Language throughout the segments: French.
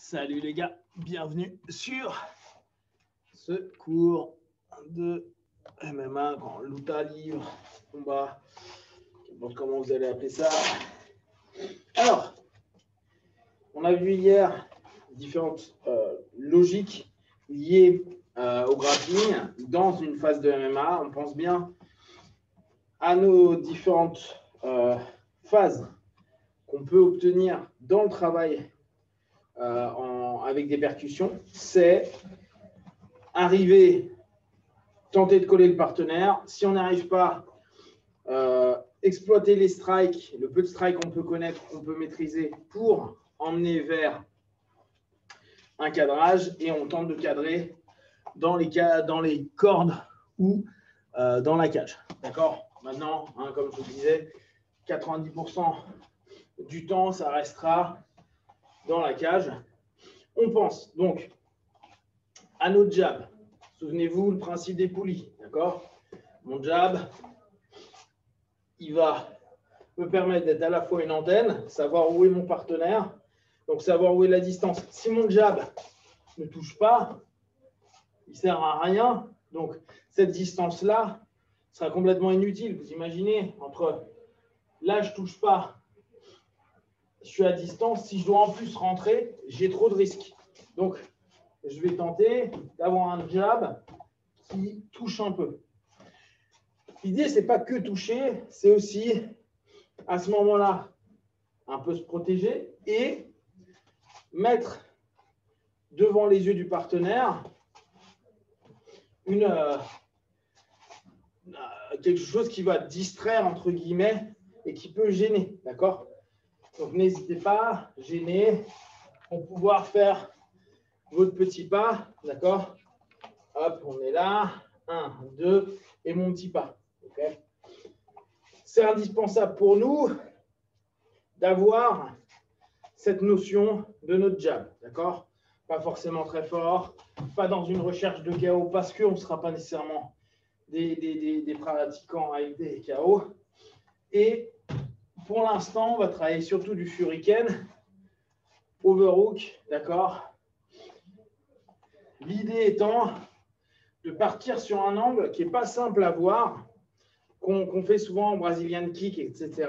Salut les gars, bienvenue sur ce cours de MMA, grand Luta livre, combat, n'importe comment vous allez appeler ça. Alors, on a vu hier différentes logiques liées au grappling dans une phase de MMA. On pense bien à nos différentes phases qu'on peut obtenir dans le travail avec des percussions. C'est arriver, tenter de coller le partenaire. Si on n'arrive pas, exploiter les strikes, le peu de strikes qu'on peut connaître, qu'on peut maîtriser pour emmener vers un cadrage, et on tente de cadrer dans les cordes ou dans la cage. D'accord? Maintenant, comme je vous disais, 90% du temps, ça restera dans la cage. On pense donc à notre jab. Souvenez-vous le principe des poulies, d'accord? Mon jab, il va me permettre d'être à la fois une antenne, savoir où est mon partenaire, donc savoir où est la distance. Si mon jab ne touche pas, il ne sert à rien. Donc cette distance-là sera complètement inutile. Vous imaginez, entre là, je ne touche pas, je suis à distance. Si je dois en plus rentrer, j'ai trop de risques. Donc, je vais tenter d'avoir un jab qui touche un peu. L'idée, ce n'est pas que toucher, c'est aussi, à ce moment-là, un peu se protéger et mettre devant les yeux du partenaire quelque chose qui va distraire, entre guillemets, et qui peut gêner. D'accord? Donc, n'hésitez pas, gêner, pour pouvoir faire votre petit pas. D'accord? Hop, on est là. 1, 2, et mon petit pas. Okay? C'est indispensable pour nous d'avoir cette notion de notre jab. D'accord? Pas forcément très fort, pas dans une recherche de KO, parce qu'on ne sera pas nécessairement des pratiquants avec des KO. Et pour l'instant, on va travailler surtout du shuriken, overhook, d'accord? L'idée étant de partir sur un angle qui n'est pas simple à voir, qu'on fait souvent en Brazilian kick, etc.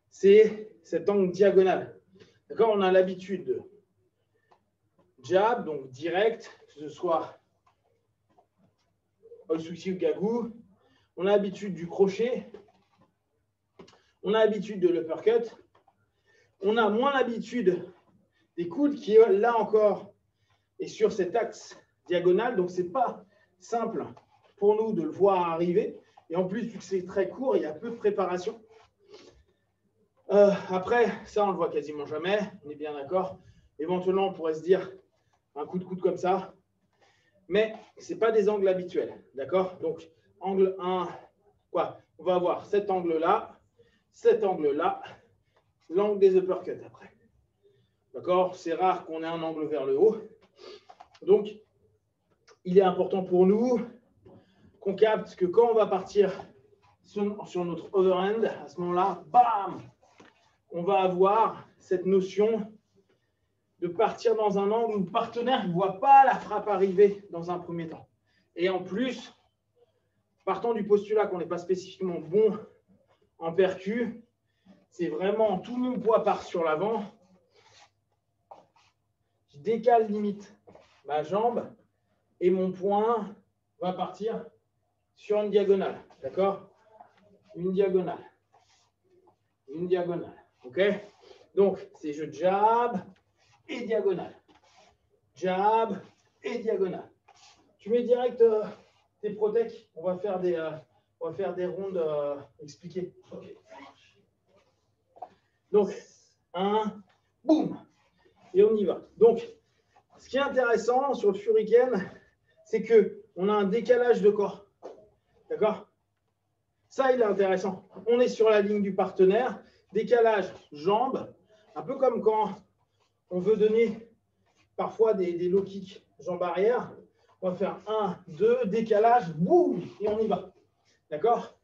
C'est cet angle diagonal. D'accord? On a l'habitude de jab, donc direct, que ce soit Osushi ou Gagu. On a l'habitude du crochet. On a l'habitude de l'uppercut. On a moins l'habitude des coudes qui, là encore, est sur cet axe diagonal. Donc, ce n'est pas simple pour nous de le voir arriver. Et en plus, vu que c'est très court, il y a peu de préparation. Après, ça, on ne le voit quasiment jamais. On est bien d'accord. Éventuellement, on pourrait se dire un coup de coude comme ça. Mais ce n'est pas des angles habituels. D'accord? Donc, angle 1, quoi? On va avoir cet angle-là, l'angle des uppercuts après. D'accord? C'est rare qu'on ait un angle vers le haut. Donc, il est important pour nous qu'on capte que quand on va partir sur notre overhand, à ce moment-là, bam, on va avoir cette notion de partir dans un angle où le partenaire ne voit pas la frappe arriver dans un premier temps. Et en plus, partant du postulat qu'on n'est pas spécifiquement bon en percu, c'est vraiment tout mon poids part sur l'avant. Je décale limite ma jambe et mon poing va partir sur une diagonale. D'accord? Une diagonale. Une diagonale. OK? Donc, c'est je jab et diagonale. Jab et diagonale. Tu mets direct tes protèques. On va faire des rondes expliquées. Okay. Donc, 1, boum. Et on y va. Donc, ce qui est intéressant sur le shuriken, c'est qu'on a un décalage de corps. D'accord? Ça, il est intéressant. On est sur la ligne du partenaire. Décalage jambes. Un peu comme quand on veut donner parfois des low kicks jambes arrière. On va faire 1, 2, décalage, boum, et on y va. D'accord?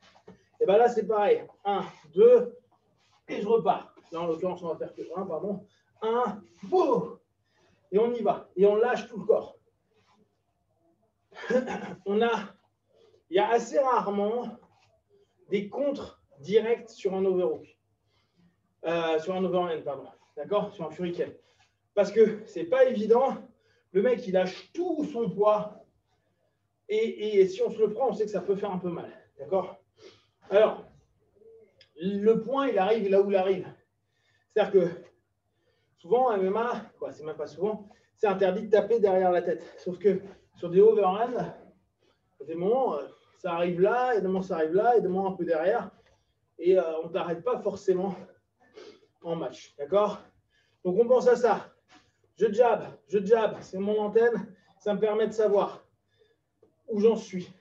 Et bien là, c'est pareil. 1, 2, et je repars. Là, en l'occurrence, on va faire que 1, pardon. 1, boum. Et on y va. Et on lâche tout le corps. Il y a assez rarement des contres directs sur un overhook. Sur un overhand, pardon. D'accord? Sur un shuriken. Parce que c'est pas évident. Le mec, il lâche tout son poids. Et si on se le prend, on sait que ça peut faire un peu mal. D'accord? Alors, le point, il arrive là où il arrive. C'est-à-dire que souvent, en MMA, c'est même pas souvent, c'est interdit de taper derrière la tête. Sauf que sur des overhands, des moments, ça arrive là, et des moments, ça arrive là, et des moments un peu derrière. Et on ne t'arrête pas forcément en match. D'accord? Donc, on pense à ça. Je jab, c'est mon antenne. Ça me permet de savoir où j'en suis.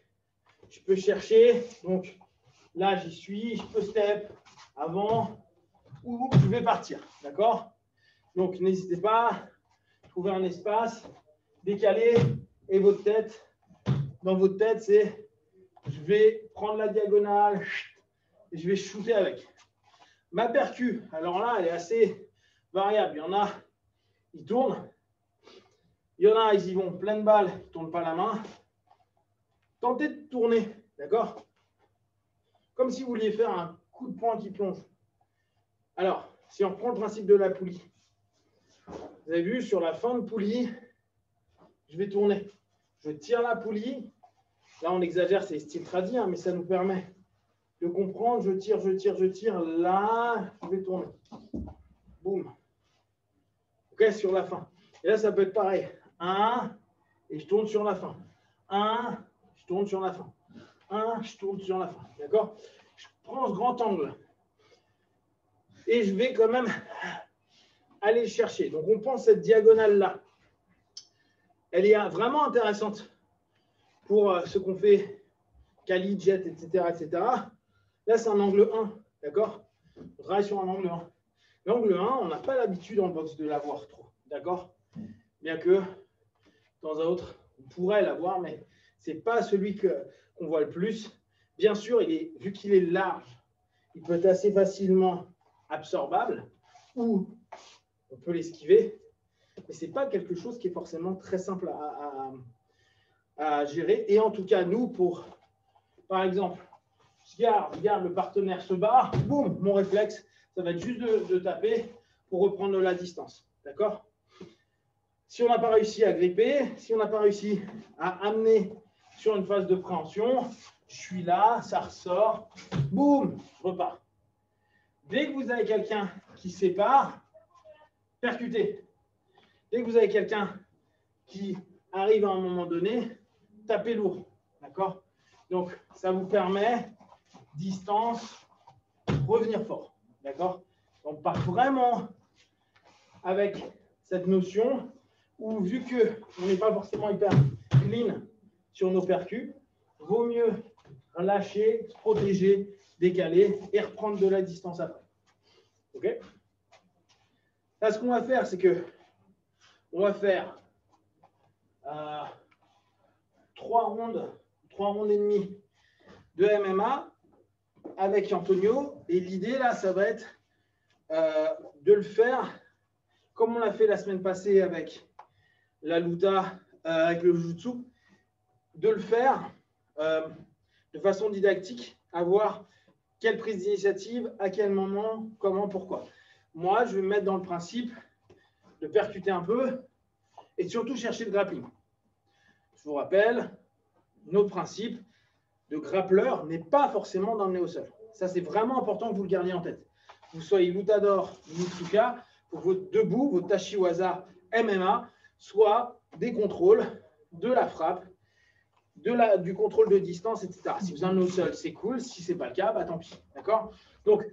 Je peux chercher. Donc, là, j'y suis. Je peux step avant ou je vais partir. D'accord? Donc, n'hésitez pas. Trouver un espace, décaler et votre tête. Dans votre tête, c'est je vais prendre la diagonale et je vais shooter avec. Ma percu, alors là, elle est assez variable. Il y en a, ils tournent. Il y en a, ils y vont pleine balle, ils ne tournent pas la main. Tentez de tourner, d'accord? Comme si vous vouliez faire un coup de poing qui plonge. Alors, si on reprend le principe de la poulie, vous avez vu, sur la fin de poulie, je vais tourner. Je tire la poulie. Là, on exagère, c'est style tradi, mais ça nous permet de comprendre. Je tire. Là, je vais tourner. Boum. OK, sur la fin. Et là, ça peut être pareil. 1, et je tourne sur la fin. 1, je tourne sur la fin. 1, je tourne sur la fin. D'accord? Je prends ce grand angle. Et je vais quand même aller le chercher. Donc, on pense cette diagonale-là. Elle est vraiment intéressante pour ce qu'on fait, Kali, Jet, etc., etc. Là, c'est un angle 1. D'accord? On travaille sur un angle 1. L'angle 1, on n'a pas l'habitude en boxe de l'avoir trop. D'accord? Bien que, de temps à autre, on pourrait l'avoir, mais ce n'est pas celui qu'on voit le plus. Bien sûr, vu qu'il est large, il peut être assez facilement absorbable ou on peut l'esquiver. Mais ce n'est pas quelque chose qui est forcément très simple à gérer. Et en tout cas, nous, par exemple, je regarde le partenaire se barre, boum, mon réflexe, ça va être juste de taper pour reprendre la distance. D'accord? Si on n'a pas réussi à gripper, si on n'a pas réussi à amener sur une phase de préhension, je suis là, ça ressort, boum, je repars. Dès que vous avez quelqu'un qui sépare, percutez. Dès que vous avez quelqu'un qui arrive à un moment donné, tapez lourd. D'accord? Donc, ça vous permet, distance, revenir fort. D'accord? On part vraiment avec cette notion où, vu qu'on n'est pas forcément hyper clean sur nos percus, vaut mieux lâcher, se protéger, décaler et reprendre de la distance après. OK? Là, ce qu'on va faire, c'est que on va faire 3 rondes et demie de MMA avec Antonio. Et l'idée, là, ça va être de le faire comme on l'a fait la semaine passée avec la luta, avec le jutsu, de le faire de façon didactique, à voir quelle prise d'initiative, à quel moment, comment, pourquoi. Moi, je vais me mettre dans le principe de percuter un peu et surtout chercher le grappling. Je vous rappelle, notre principe de grappleur n'est pas forcément d'emmener au sol. Ça, c'est vraiment important que vous le gardiez en tête. Vous soyez Lutador, Mitsuka, pour votre debout, votre Tashiwaza MMA, soit des contrôles, de la frappe, du contrôle de distance, etc. Si vous emmenez au sol, c'est cool. Si ce n'est pas le cas, bah, tant pis. D'accord? Donc,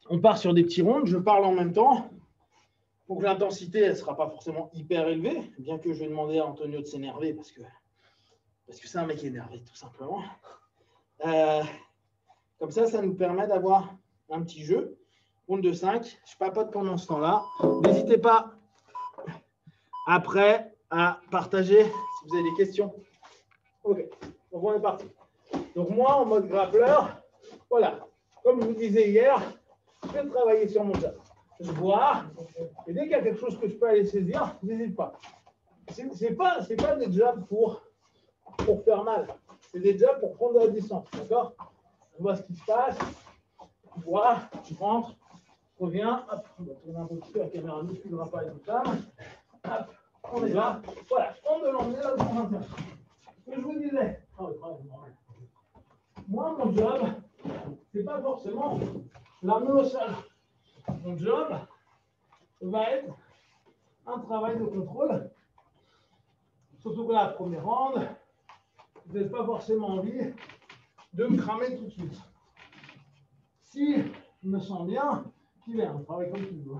on part sur des petits ronds. Je parle en même temps. Donc, l'intensité, elle ne sera pas forcément hyper élevée, bien que je vais demander à Antonio de s'énerver parce que c'est un mec énervé, tout simplement. Comme ça, ça nous permet d'avoir un petit jeu. Ronde de 5. Je papote pendant ce temps-là. N'hésitez pas après à partager si vous avez des questions. OK, donc on est parti. Donc moi, en mode grappleur, voilà, comme je vous disais hier, je vais travailler sur mon jab. je vois, et dès qu'il y a quelque chose que je peux aller saisir, n'hésite pas. C'est pas des jabs pour faire mal, c'est des jabs pour prendre de la distance, d'accord? Je vois ce qui se passe, je vois, je rentre, je reviens, hop, on va tourner un peu plus, la caméra ne suivra pas les femmes, hop, on est là, voilà, je tente de l'emmener là où on intéresse. Ce que je vous disais, moi mon job, c'est pas forcément l'amener au sol. Mon job va être un travail de contrôle, surtout que là, premier round, vous n'avez pas forcément envie de me cramer tout de suite. Si je me sens bien, qu'il est un travail comme tu veux.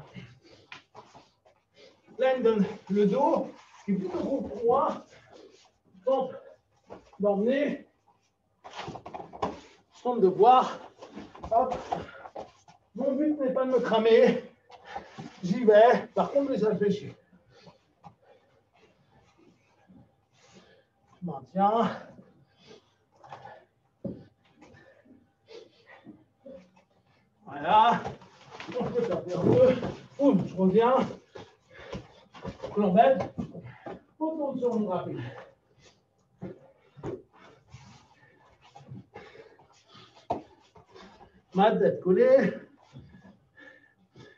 Là, il me donne le dos, qui est plutôt gros pour moi. Je tente d'emmener, je tente de voir. Hop. Mon but n'est pas de me cramer. J'y vais. Par contre, je réfléchis. Je maintiens. Voilà. On peut faire un peu. Boum, je reviens. Je l'embête. On tourne sur mon rapide. Ma tête collée.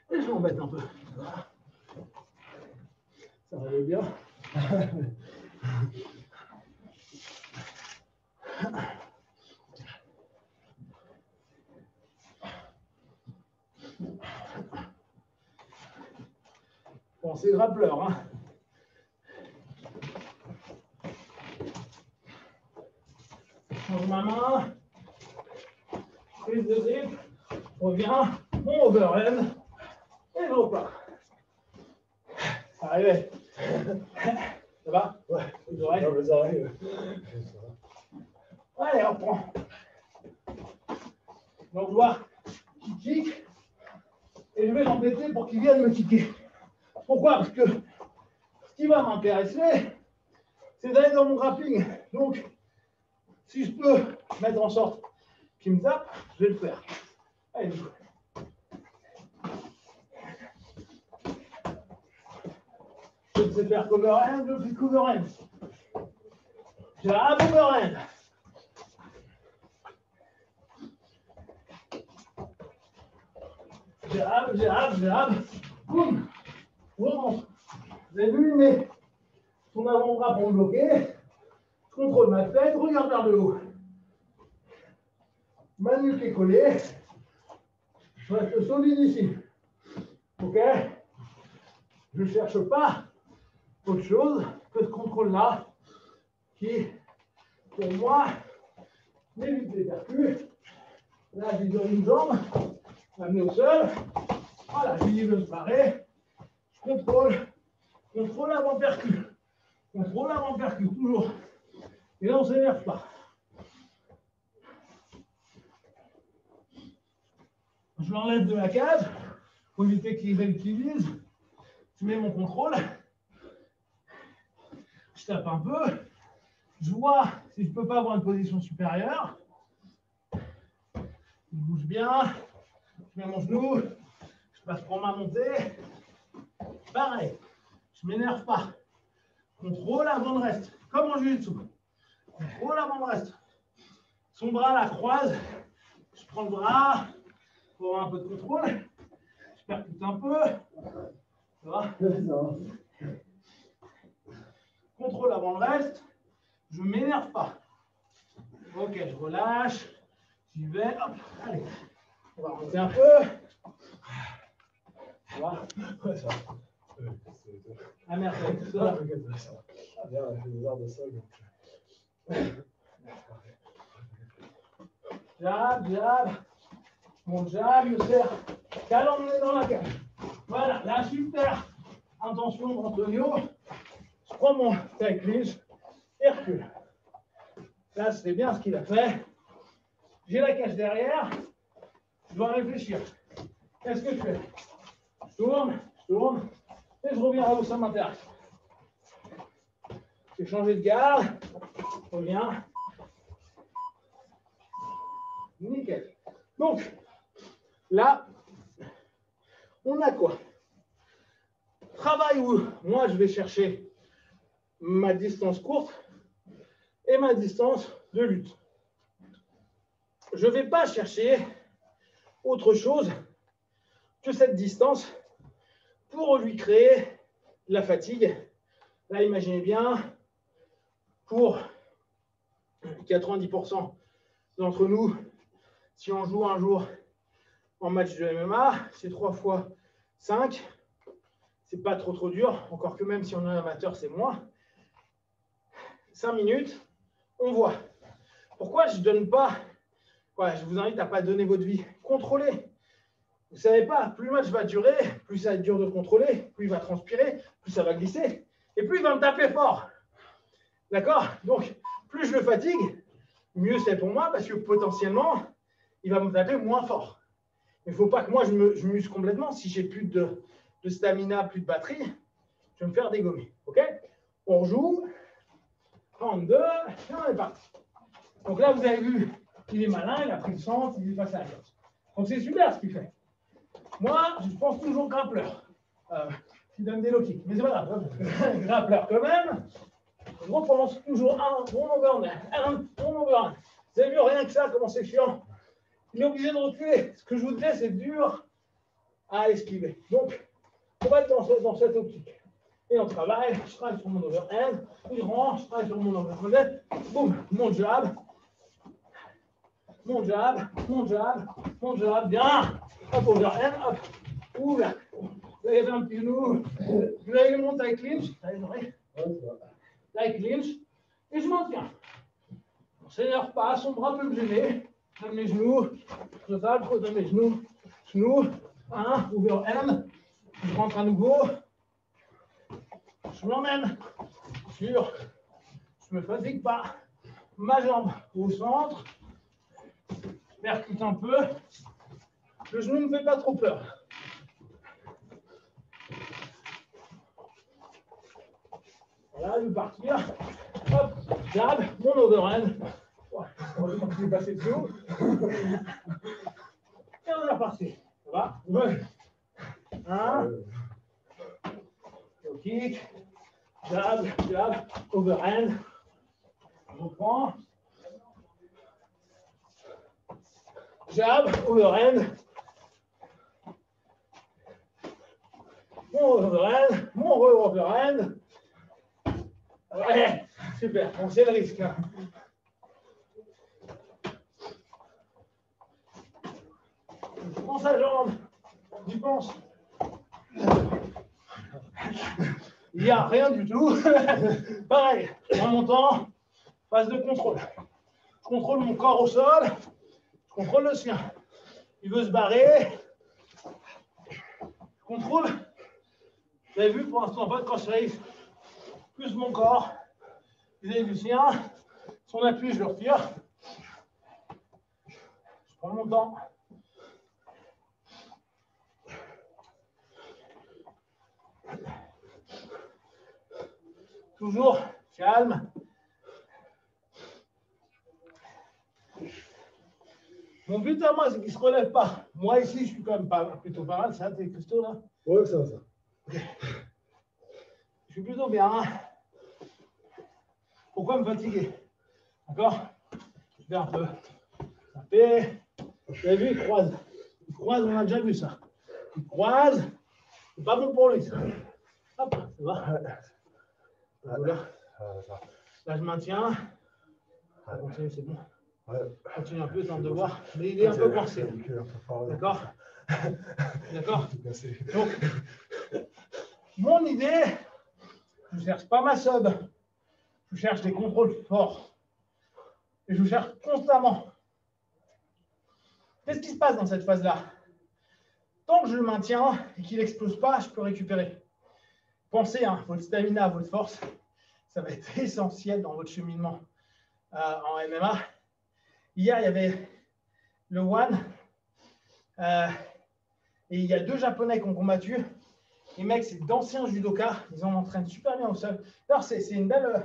Et je l'embête un peu. Voilà. Ça va aller bien. Bon, c'est grappleur, hein. Je change ma main. Prise de grip. Reviens. Mon overhead. Et je repars. Arrivé. Ça va? Ouais. Les oreilles. Non, les oreilles. Allez, on reprend. Donc, je vois qu'il kick. Et je vais l'embêter pour qu'il vienne me kicker. Pourquoi? Parce que ce qui va m'intéresser, c'est d'aller dans mon grappling. Donc, si je peux mettre en sorte qu'il me tape, je vais le faire. Allez, du coup. Je sais faire cover hand, je fais cover hand. Jab, overhand. Jab, jab, jab. Boum. Remonte. Vous avez vu, mais son avant-bras pour me bloquer. Je contrôle ma tête, regarde vers le haut. Ma nuque est collée. Je reste solide ici. Ok? Je ne cherche pas autre chose que ce contrôle-là qui, pour moi, m'évite les percus. Là, j'isole une jambe, m'amener au sol. Voilà, j'ai dit de me parer. Je contrôle avant-percu. Contrôle avant-percu, toujours. Et là, on ne s'énerve pas. Je l'enlève de la cage pour éviter qu'il réutilise. Je mets mon contrôle. Je tape un peu. Je vois si je ne peux pas avoir une position supérieure. Je bouge bien. Je mets mon genou. Je passe pour ma montée. Pareil. Je ne m'énerve pas. Contrôle avant le reste. Comme en jiu-jitsu. Contrôle avant le reste. Son bras la croise. Je prends le bras pour avoir un peu de contrôle. Je percute un peu. Ça va? Contrôle avant le reste. Je ne m'énerve pas. Ok, je relâche. J'y vais. Hop. Allez. On va remonter un peu. Ça va? Ouais, ça va. Ah merde, ça va. Ah bien, j'ai des heures de sol. Jab, jab. Mon jab me sert qu'à l'emmener dans la cage. Voilà, là, super. Intention d'Antonio. Je prends mon taille clinch et recule. Là, c'est bien ce qu'il a fait. J'ai la cage derrière. Je dois réfléchir. Qu'est-ce que je fais? Je tourne, et je reviens là où ça m'intéresse. J'ai changé de garde. Je reviens. Nickel. Donc, là, On a quoi? Travail où moi, je vais chercher ma distance courte et ma distance de lutte. Je ne vais pas chercher autre chose que cette distance pour lui créer la fatigue. Là, imaginez bien, pour 90% d'entre nous, si on joue un jour en match de MMA, c'est 3 fois 5. C'est pas trop dur, encore que même si on est un amateur, c'est moins. 5 minutes, on voit. Pourquoi je ne donne pas, je vous invite à ne pas donner votre vie. Contrôlez. Vous ne savez pas, plus le match va durer, plus ça va être dur de contrôler, plus il va transpirer, plus ça va glisser, et plus il va me taper fort. D'accord? Donc, plus je le fatigue, mieux c'est pour moi, parce que potentiellement, il va me taper moins fort. Il ne faut pas que moi, je m'use complètement. Si j'ai plus de stamina, plus de batterie, je vais me faire dégommer. OK? On rejoue. 32, et on est parti. Donc là, vous avez vu, il est malin, il a pris le centre, il est passé à gauche. Donc c'est super ce qu'il fait. Moi, je pense toujours grappleur. Il donne des low kicks, mais c'est pas grave. Grappleur quand même. Je repense toujours un bon overhand. Un bon overhand. Vous avez vu rien que ça, comment c'est chiant. Il est obligé de reculer. Ce que je vous disais, c'est dur à esquiver. Donc, on va être dans cette optique. Et on travaille, je travaille sur mon overhand, je rentre, je travaille sur mon overhand, boum, mon jab, mon jab, mon jab, mon jab, bien, hop, overhand, hop, oula, vous avez un petit genou, vous avez mon tie clinch, tie clinch, et je maintiens. On ne s'énerve pas, son bras peut me gêner, je donne mes genoux, je tape, je donne mes genoux, overhand, je rentre à nouveau. Je m'emmène sur, je ne me fatigue pas, ma jambe au centre, je percute un peu, le genou ne me fait pas trop peur. Voilà, je vais partir, hop, jab, mon overhand, on va continuer de passer dessous, et on est reparti, ça va? Ouais. Un, low kick, jab, jab, overhand. On reprend. Jab, overhand. Mon overhand, mon overhand. Ouais, super, on sait le risque. Hein. Je prends sa jambe, j'y pense. Il n'y a rien du tout. Pareil, en montant, phase de contrôle. Je contrôle mon corps au sol, je contrôle le sien. Il veut se barrer. Je contrôle. Vous avez vu, pour l'instant, pas de cross face. Plus mon corps. Vous avez vu le sien. Son appui, je le retire. Je prends mon temps. Toujours calme. Mon but à moi, c'est qu'il ne se relève pas. Moi, ici, je suis quand même plutôt pas mal. Ça, t'es costaud, là? Ouais, ça va, ça. Okay. Je suis plutôt bien. Pourquoi me fatiguer? D'accord? Je vais un peu taper. Vous avez vu, il croise. Il croise, on a déjà vu ça. Il croise. C'est pas bon pour lui, ça. Hop, ça va? Là, je maintiens. On continue, c'est bon. Ouais. Continue un peu, tente de voir. Mais il est un peu coincé. D'accord? D'accord? Donc, mon idée, je ne cherche pas ma sub. Je cherche des contrôles forts. Et je cherche constamment. Qu'est-ce qui se passe dans cette phase-là? Tant que je le maintiens et qu'il n'explose pas, je peux récupérer. Pensez, hein, votre stamina, votre force, ça va être essentiel dans votre cheminement en MMA. Hier, il y avait le One et il y a 2 Japonais qui ont combattu. Les mecs, c'est d'anciens judokas. Ils en entraînent super bien au sol. Alors, c'est une belle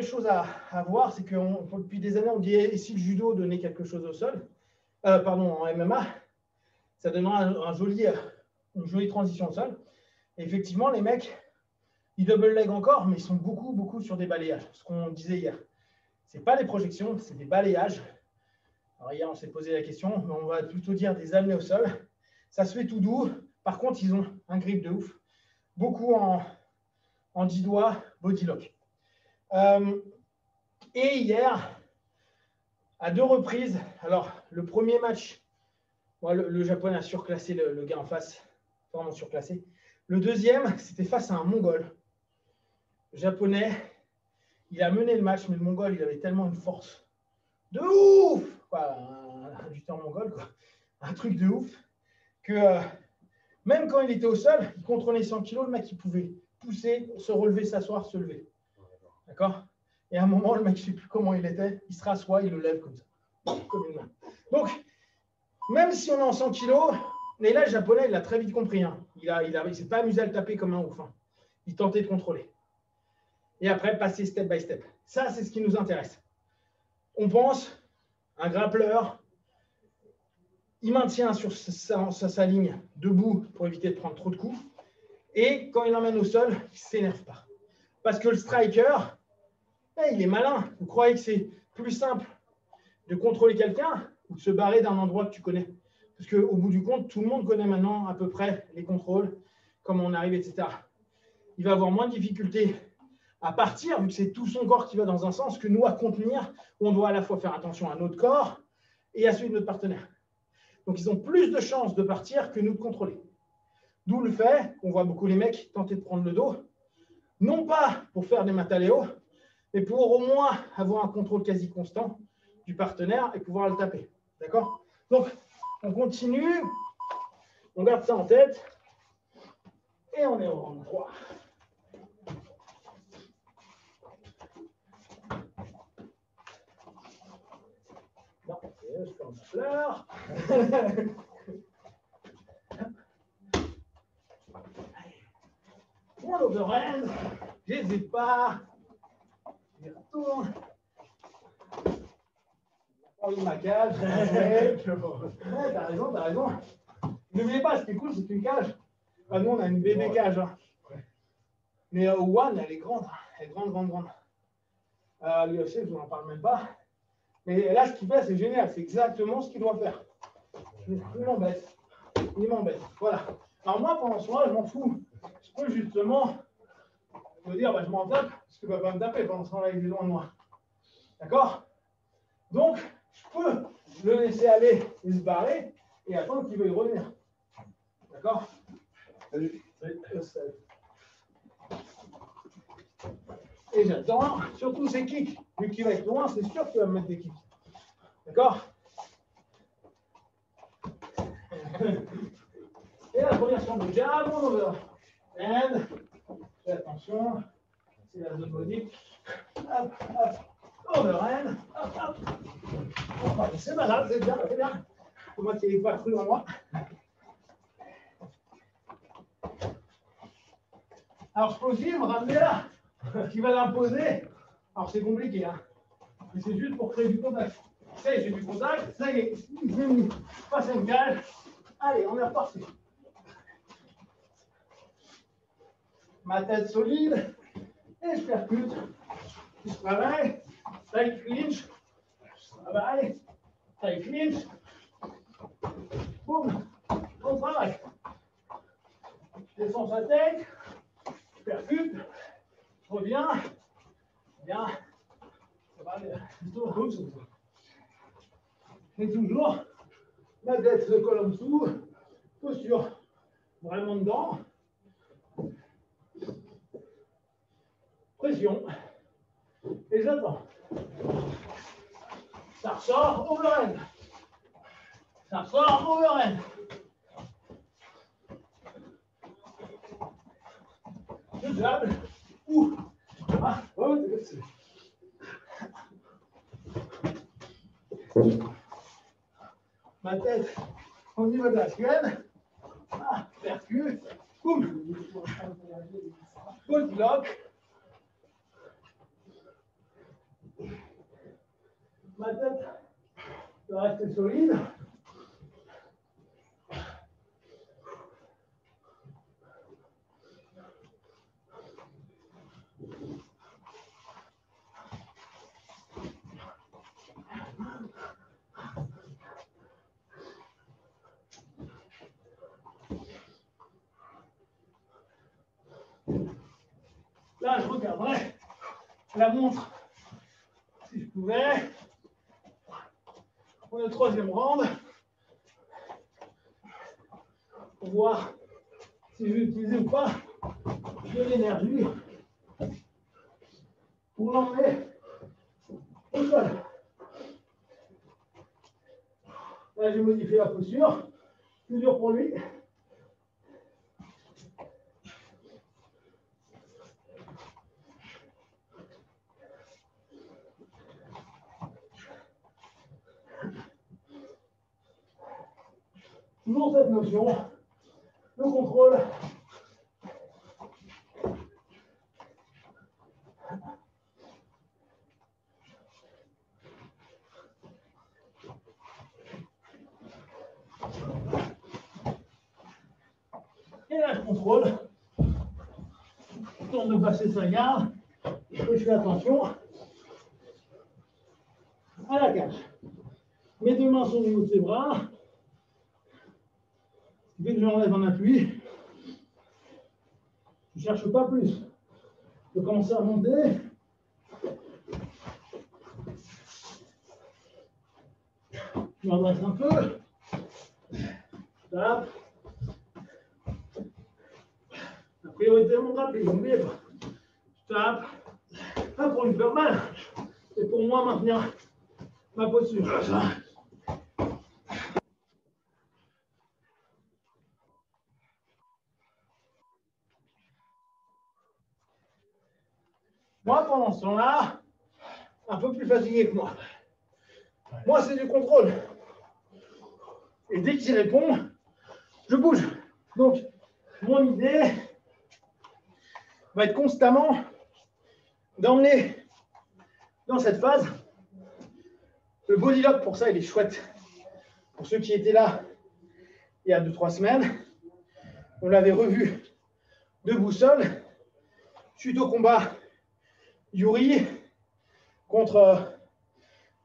chose à voir. C'est que depuis des années, on dit ici le judo donnait quelque chose au sol. En MMA. ça donnera une jolie transition au sol. Et effectivement, les mecs, ils double leg encore, mais ils sont beaucoup sur des balayages. Ce qu'on disait hier. Ce n'est pas des projections, c'est des balayages. Alors hier, on s'est posé la question, mais on va plutôt dire des amenés au sol. Ça se fait tout doux. Par contre, ils ont un grip de ouf. Beaucoup en 10 doigts, body lock. Et hier, à 2 reprises, alors le premier match, le Japonais a surclassé le gars en face, vraiment surclassé. Le deuxième, c'était face à un Mongol. Le Japonais, il a mené le match, mais le Mongol, il avait tellement une force de ouf, un lutteur mongol, quoi. Un truc de ouf, que même quand il était au sol, il contrôlait 100 kg, le mec, il pouvait pousser, se relever, s'asseoir, se lever. D'accord? Et à un moment, le mec, je ne sais plus comment il était, il se rassoit, il le lève comme ça, comme une main. Donc, même si on est en 100 kg, et là, le Japonais, il l'a très vite compris. Hein. Il ne s'est pas amusé à le taper comme un ouf. Hein. Il tentait de contrôler. Et après, passer step by step. Ça, c'est ce qui nous intéresse. On pense, un grappleur, il maintient sur sa ligne debout pour éviter de prendre trop de coups. Et quand il l'emmène au sol, il ne s'énerve pas. Parce que le striker, il est malin. Vous croyez que c'est plus simple de contrôler quelqu'un ou de se barrer d'un endroit que tu connais? Parce qu'au bout du compte, tout le monde connaît maintenant à peu près les contrôles, comment on arrive, etc. Il va avoir moins de difficultés à partir, vu que c'est tout son corps qui va dans un sens, que nous à contenir, où on doit à la fois faire attention à notre corps et à celui de notre partenaire. Donc, ils ont plus de chances de partir que nous de contrôler. D'où le fait qu'on voit beaucoup les mecs tenter de prendre le dos, non pas pour faire des mataléos, mais pour au moins avoir un contrôle quasi constant du partenaire et pouvoir le taper. D'accord? Donc, on continue, on garde ça en tête, et on est au round 3. Non, je commence à fleur. Mon overhand, j'hésite pas. Je retourne. Envie de ma cage. Ouais, t'as raison. N'oubliez pas, ce qui est cool, c'est une cage. Enfin, nous, on a une bébé cage. Hein. Mais One, elle est grande. Elle est grande. L'UFC, je vous en parle même pas. Mais là, ce qu'il fait, c'est génial. C'est exactement ce qu'il doit faire. Il m'embête. Voilà. Alors moi, pendant ce temps-là, je m'en fous. Je peux justement me dire, je m'en tape, parce qu'il ne va pas me taper pendant ce temps-là, il est loin de moi. D'accord? Donc, je peux le laisser aller et se barrer et attendre qu'il veuille revenir. D'accord? Salut. Et j'attends, surtout ces kicks. Vu qu'il va être loin, c'est sûr qu'il va me mettre des kicks. D'accord? Et la première chambre de jab, on over. And, fais attention, c'est la zone modique. Hop, overhand, hop. C'est malade, c'est bien. Pour moi qui n'ai pas cru en moi. Alors, je peux aussi me ramener là, qui va l'imposer. Alors, c'est compliqué, hein. Mais c'est juste pour créer du contact. Ça y est, j'ai du contact. Ça y est, je passe une cage. Allez, on est reparti. Ma tête solide. Et je percute. Je travaille. Side clinch. Je travaille. Side clinch. Boum. On travaille. Je descends sa tête. Je percute. Je reviens. Bien. Ça va aller. Et toujours, la tête se colle en dessous. Posture vraiment dedans. Pression. Et j'attends. Ça ressort, overhand. Ça ressort, overhand. Je jab. Ouh. Ah, oh, c'est ma tête au niveau de la schienne. Ah, percute. Boum. Body lock. Ma tête doit rester solide. Là, je regarderais la montre, si je pouvais, pour le troisième round, pour voir si je vais utiliser ou pas de l'énergie pour l'emmener au sol. Là, j'ai modifié la posture, plus dur pour lui. Toujours cette notion, le contrôle. Et là, je contrôle. Je tente de passer sa garde. Et je fais attention à la cage. Mes deux mains sont au niveau de ses bras. Dès que j'enlève un appui, je ne cherche pas plus. Je peux commencer à monter. Je m'adresse un peu. Je tape. La priorité, mon grappling, n'oubliez pas. Je tape. Pas pour lui faire mal, c'est pour moi maintenir ma posture. Moi, pendant ce temps-là, un peu plus fatigué que moi. Moi, c'est du contrôle. Et dès qu'il répond, je bouge. Donc, mon idée va être constamment d'emmener dans cette phase. Le body lock, pour ça, il est chouette. Pour ceux qui étaient là il y a 2-3 semaines, on l'avait revu debout seul, suite au combat Yuri contre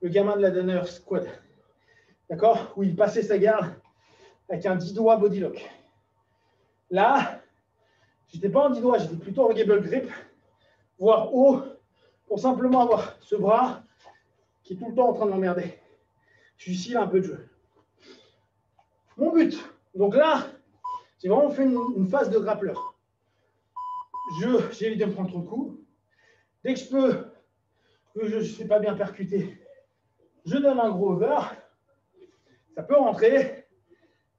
le gamin de la Danner Squad. D'accord? Où il passait sa garde avec un 10 doigts body lock. Là, j'étais pas en 10 doigts, j'étais plutôt en gable grip, voire haut, pour simplement avoir ce bras qui est tout le temps en train de m'emmerder. Je suis ici, là, un peu de jeu. Mon but, donc là, j'ai vraiment fait une phase de grappleur. J'évite de me prendre trop de coups. Dès que je peux, que je ne suis pas bien percuté, je donne un gros over. Ça peut rentrer.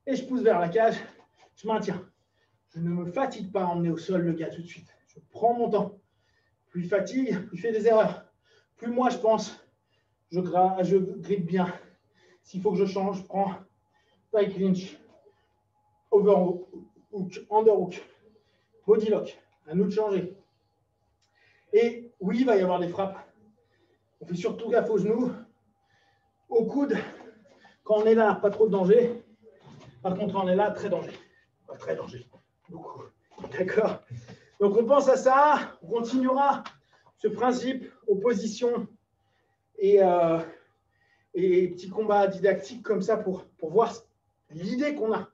Et je pousse vers la cage. Je maintiens. Je ne me fatigue pas à emmener au sol le gars tout de suite. Je prends mon temps. Plus il fatigue, plus il fait des erreurs. Plus moi, je pense, je grippe bien. S'il faut que je change, je prends tie clinch, overhook, underhook, body lock. À nous de changer. Et oui, il va y avoir des frappes. On fait surtout gaffe aux genoux, au coude. Quand on est là, pas trop de danger. Par contre, quand on est là, très danger. Pas très danger. Beaucoup. D'accord? Donc, on pense à ça. On continuera ce principe, opposition et petits combats didactiques comme ça pour voir l'idée qu'on a.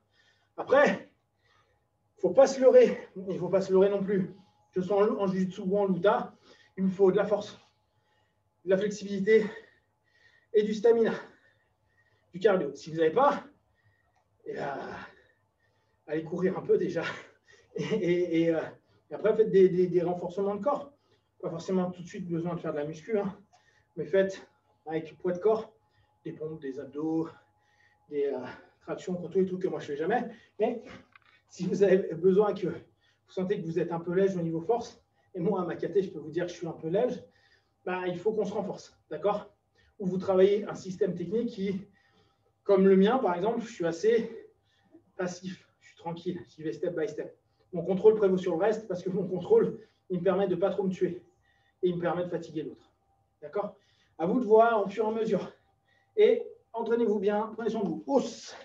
Après, il ne faut pas se leurrer. Il ne faut pas se leurrer non plus. Que ce soit en jiu-jitsu ou en luta, il me faut de la force, de la flexibilité et du stamina, du cardio. Si vous n'avez pas, allez courir un peu déjà. Et après, faites des renforcements de corps. Pas forcément tout de suite besoin de faire de la muscu, hein, mais faites avec poids de corps, des pompes, des abdos, des tractions, tous les trucs que moi je ne fais jamais. Mais si vous avez besoin que vous sentez que vous êtes un peu léger au niveau force, et moi, à ma caté, je peux vous dire que je suis un peu léger, bah, il faut qu'on se renforce, d'accord? Ou vous travaillez un système technique qui, comme le mien, par exemple, je suis assez passif, je suis tranquille, j'y vais step by step. Mon contrôle prévaut sur le reste parce que mon contrôle, il me permet de ne pas trop me tuer et il me permet de fatiguer l'autre, d'accord? À vous de voir au fur et à mesure. Et entraînez-vous bien, prenez soin de vous. Hausse.